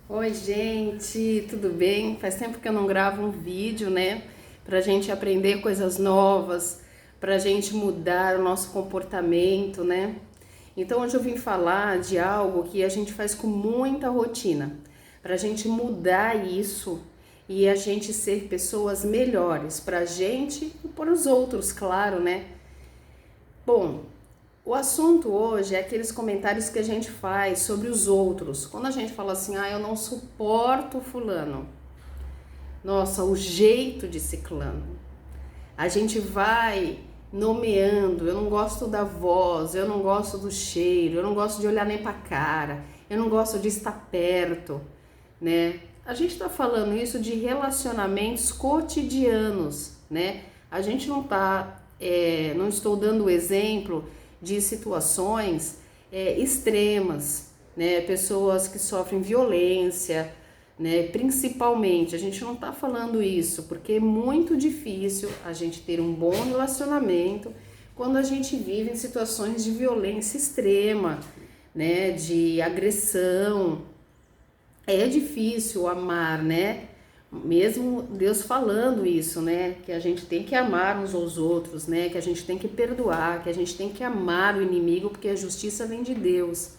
Oi, gente, tudo bem? Faz tempo que eu não gravo um vídeo, né? Pra gente aprender coisas novas, pra gente mudar o nosso comportamento, né? Então hoje eu vim falar de algo que a gente faz com muita rotina, pra gente mudar isso e a gente ser pessoas melhores pra gente e para os outros, claro, né? Bom, o assunto hoje é aqueles comentários que a gente faz sobre os outros. Quando a gente fala assim, eu não suporto fulano. Nossa, o jeito de ciclano. A gente vai nomeando, eu não gosto da voz, eu não gosto do cheiro, eu não gosto de olhar nem pra cara, eu não gosto de estar perto, né? A gente tá falando isso de relacionamentos cotidianos, né? A gente não estou dando o exemplo de situações extremas, né? Pessoas que sofrem violência, né? Principalmente, a gente não está falando isso porque é muito difícil a gente ter um bom relacionamento quando a gente vive em situações de violência extrema, né? De agressão. É difícil amar, né? Mesmo Deus falando isso, né? Que a gente tem que amar uns aos outros, né? Que a gente tem que perdoar, que a gente tem que amar o inimigo, porque a justiça vem de Deus.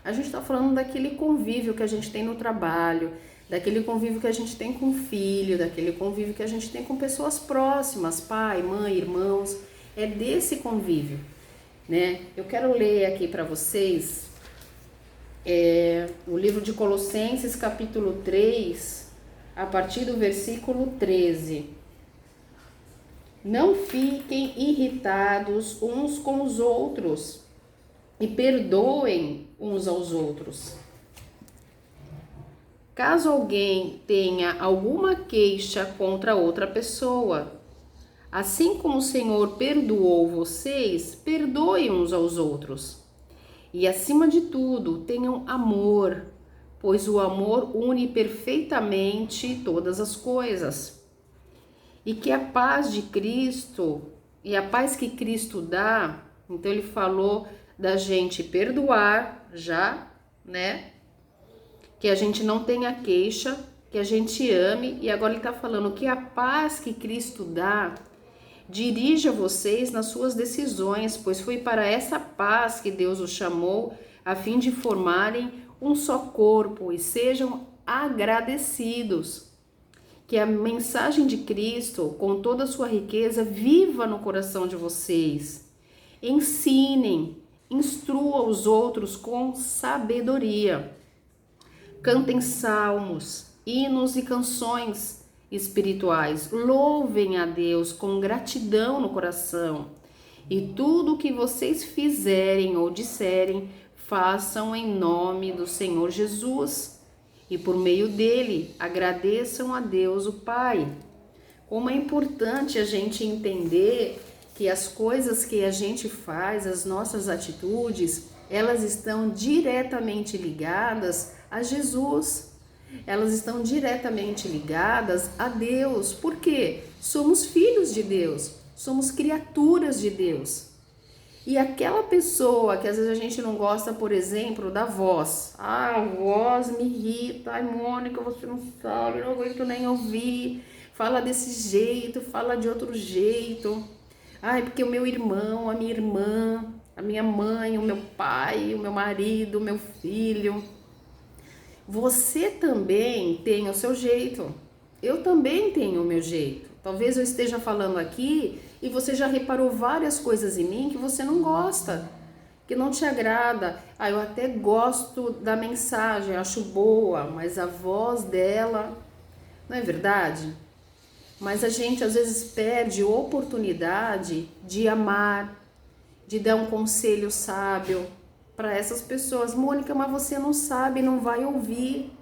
A gente está falando daquele convívio que a gente tem no trabalho, daquele convívio que a gente tem com o filho, daquele convívio que a gente tem com pessoas próximas, pai, mãe, irmãos. É desse convívio, né? Eu quero ler aqui para vocês o livro de Colossenses, capítulo 3, a partir do versículo 13. Não fiquem irritados uns com os outros e perdoem uns aos outros. Caso alguém tenha alguma queixa contra outra pessoa, assim como o Senhor perdoou vocês, perdoem uns aos outros. E acima de tudo, tenham amor, pois o amor une perfeitamente todas as coisas. E que a paz de Cristo e a paz que Cristo dá, então ele falou da gente perdoar já, né? Que a gente não tenha queixa, que a gente ame, e agora ele está falando que a paz que Cristo dá dirija vocês nas suas decisões, pois foi para essa paz que Deus os chamou, a fim de formarem um só corpo e sejam agradecidos. Que a mensagem de Cristo, com toda a sua riqueza, viva no coração de vocês. Ensinem, instrua os outros com sabedoria. Cantem salmos, hinos e canções espirituais. Louvem a Deus com gratidão no coração. E tudo o que vocês fizerem ou disserem, façam em nome do Senhor Jesus. E por meio dele, agradeçam a Deus o Pai. Como é importante a gente entender que as coisas que a gente faz, as nossas atitudes, elas estão diretamente ligadas a Jesus. Elas estão diretamente ligadas a Deus. Por quê? Somos filhos de Deus, somos criaturas de Deus. E aquela pessoa que às vezes a gente não gosta, por exemplo, da voz. A voz me irrita. Ai, Mônica, você não sabe, não aguento nem ouvir. Fala desse jeito, fala de outro jeito. Ai, porque o meu irmão, a minha irmã, a minha mãe, o meu pai, o meu marido, o meu filho. Você também tem o seu jeito. Eu também tenho o meu jeito. Talvez eu esteja falando aqui e você já reparou várias coisas em mim que você não gosta, que não te agrada. Eu até gosto da mensagem, acho boa, mas a voz dela, não é verdade? Mas a gente às vezes perde a oportunidade de amar, de dar um conselho sábio para essas pessoas. Mônica, mas você não sabe, não vai ouvir.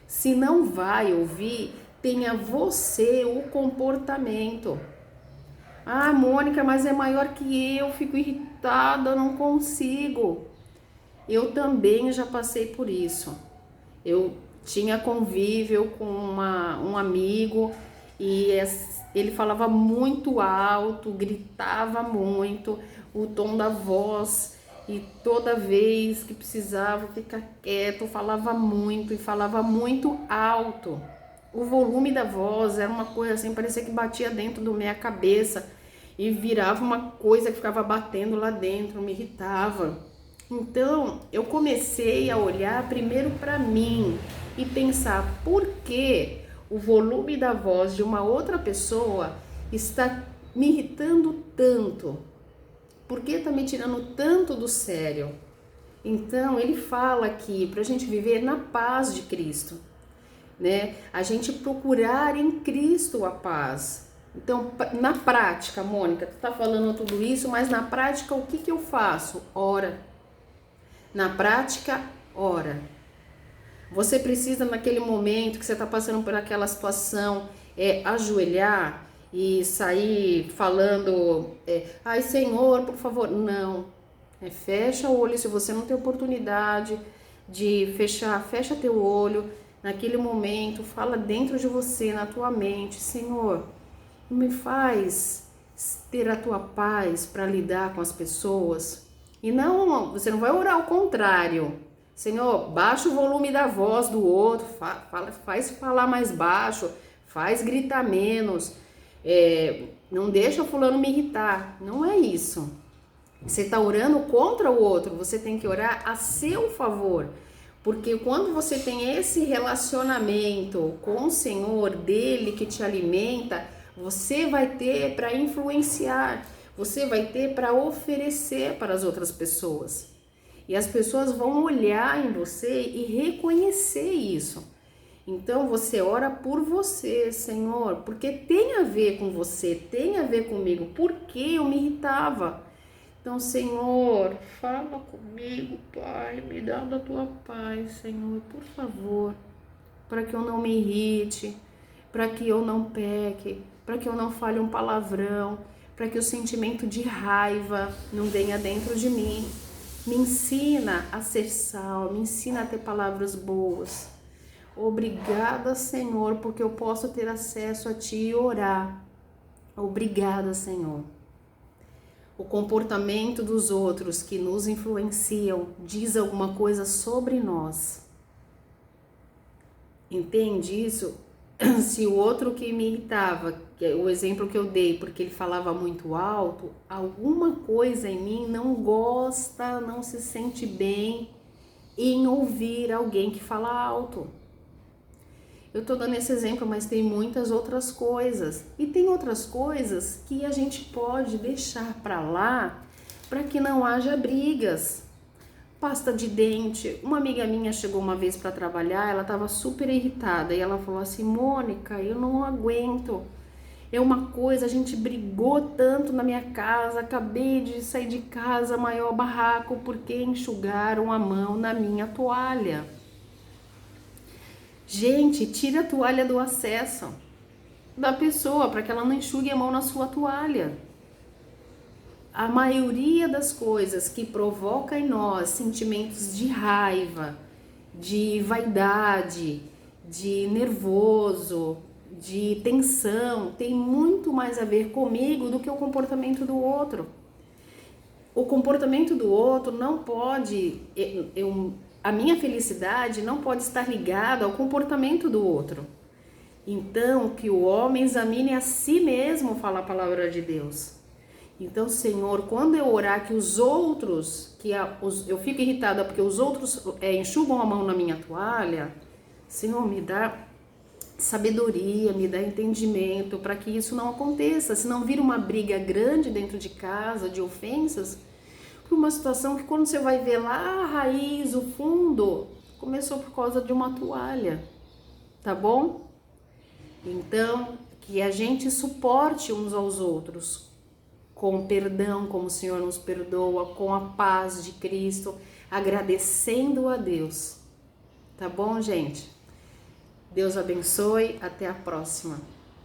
Se não vai ouvir, tenha você o comportamento. Mônica, mas é maior que eu, fico irritada, não consigo. Eu também já passei por isso. Eu tinha convívio com um amigo e ele falava muito alto, gritava muito, o tom da voz e toda vez que precisava ficar quieto, falava muito e falava muito alto. O volume da voz era uma coisa assim, parecia que batia dentro da minha cabeça e virava uma coisa que ficava batendo lá dentro, me irritava. Então, eu comecei a olhar primeiro para mim e pensar por que o volume da voz de uma outra pessoa está me irritando tanto. Por que está me tirando tanto do sério? Então, ele fala aqui para a gente viver na paz de Cristo, né? A gente procurar em Cristo a paz. Então, na prática, Mônica, tu tá falando tudo isso, mas na prática o que que eu faço? Ora. Na prática, ora. Você precisa, naquele momento que você está passando por aquela situação, ajoelhar e sair falando, ai Senhor, por favor. Não. Fecha o olho. Se você não tem oportunidade de fechar, fecha teu olho. Naquele momento, fala dentro de você, na tua mente, Senhor, me faz ter a tua paz para lidar com as pessoas. E não, você não vai orar ao contrário. Senhor, baixa o volume da voz do outro, faz falar mais baixo, faz gritar menos, não deixa o fulano me irritar. Não é isso. Você está orando contra o outro, você tem que orar a seu favor. Porque quando você tem esse relacionamento com o Senhor, dele que te alimenta, você vai ter para influenciar, você vai ter para oferecer para as outras pessoas. E as pessoas vão olhar em você e reconhecer isso. Então você ora por você, Senhor, porque tem a ver com você, tem a ver comigo, porque eu me irritava. Então, Senhor, fala comigo, Pai, me dá da tua paz, Senhor, por favor, para que eu não me irrite, para que eu não peque, para que eu não fale um palavrão, para que o sentimento de raiva não venha dentro de mim. Me ensina a ser sal, me ensina a ter palavras boas. Obrigada, Senhor, porque eu posso ter acesso a Ti e orar. Obrigada, Senhor. O comportamento dos outros que nos influenciam diz alguma coisa sobre nós. Entende isso? Se o outro que me irritava, que é o exemplo que eu dei, porque ele falava muito alto, alguma coisa em mim não gosta, não se sente bem em ouvir alguém que fala alto. Eu tô dando esse exemplo, mas tem muitas outras coisas. E tem outras coisas que a gente pode deixar para lá para que não haja brigas. Pasta de dente. Uma amiga minha chegou uma vez para trabalhar, ela estava super irritada e ela falou assim: Mônica, eu não aguento. É uma coisa, a gente brigou tanto na minha casa, acabei de sair de casa, maior barraco, porque enxugaram a mão na minha toalha. Gente, tira a toalha do acesso da pessoa para que ela não enxugue a mão na sua toalha. A maioria das coisas que provoca em nós sentimentos de raiva, de vaidade, de nervoso, de tensão, tem muito mais a ver comigo do que o comportamento do outro. O comportamento do outro não pode... a minha felicidade não pode estar ligada ao comportamento do outro. Então, que o homem examine a si mesmo, fala a palavra de Deus. Então, Senhor, quando eu orar que os outros, eu fico irritada porque os outros enxugam a mão na minha toalha, Senhor, me dá sabedoria, me dá entendimento para que isso não aconteça, senão vira uma briga grande dentro de casa, de ofensas, por uma situação que quando você vai ver lá a raiz, o fundo, começou por causa de uma toalha, tá bom? Então, que a gente suporte uns aos outros, com perdão, como o Senhor nos perdoa, com a paz de Cristo, agradecendo a Deus. Tá bom, gente? Deus abençoe, até a próxima.